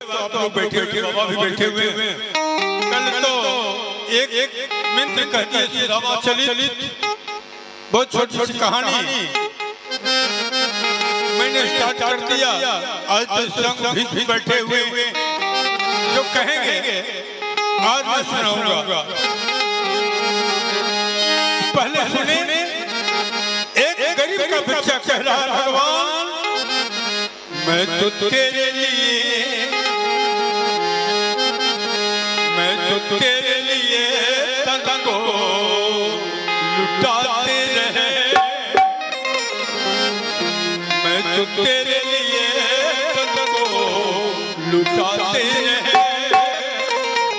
आप लोग बैठे हुए बाबा भी बैठे हुए हैं। कल तो एक मिनट कहती रामा चलित बहुत छोटी सी कहानी मैंने स्टार्ट कर दिया। आज तो संग भी बैठे हुए जो कहेंगे आज मैं सुनाऊंगा। पहले सुने एक गरीब का बच्चा कह रहा है भगवान मैं तो तेरे लिए तन को लुटाते रहे। मैं तो तेरे लिए तन को लुटाते रहे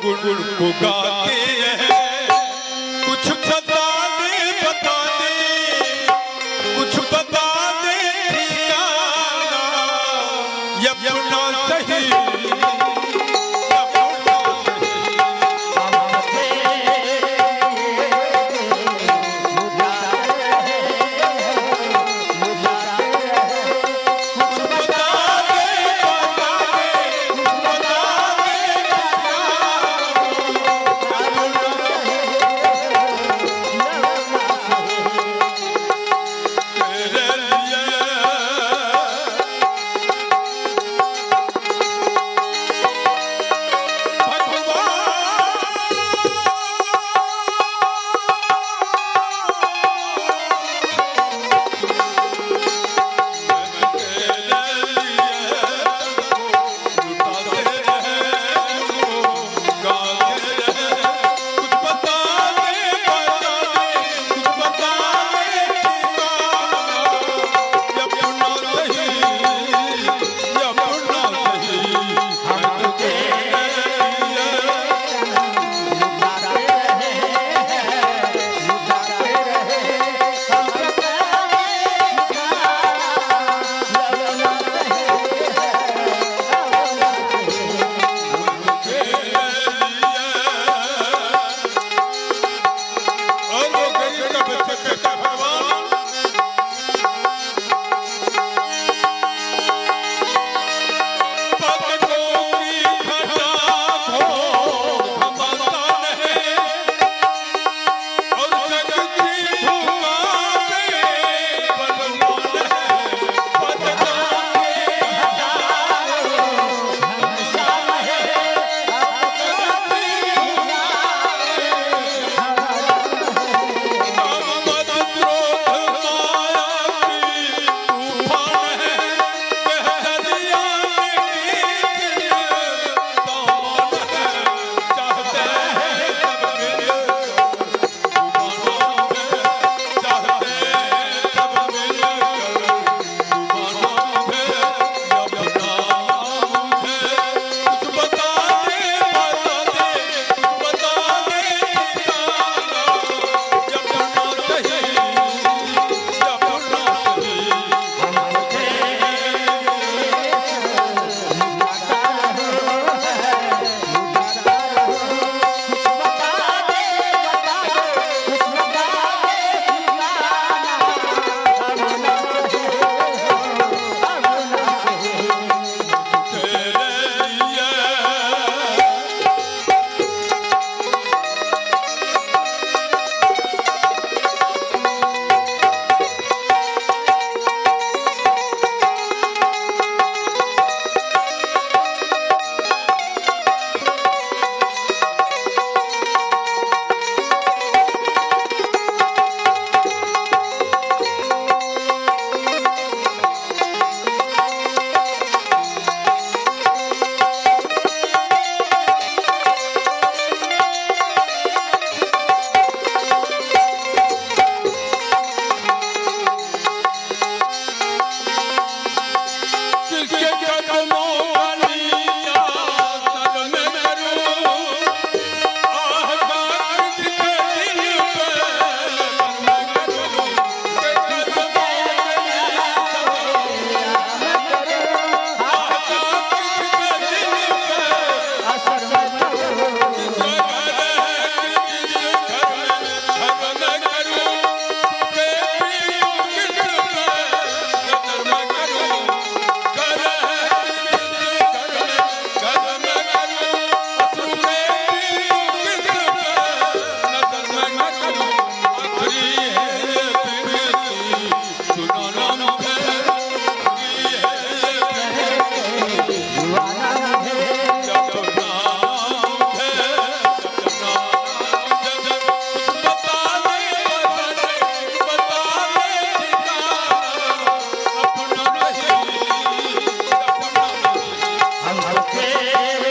गुण को गाते रहे। कुछ बता दे कुछ बता दे ठिकाना अपना सही चोखे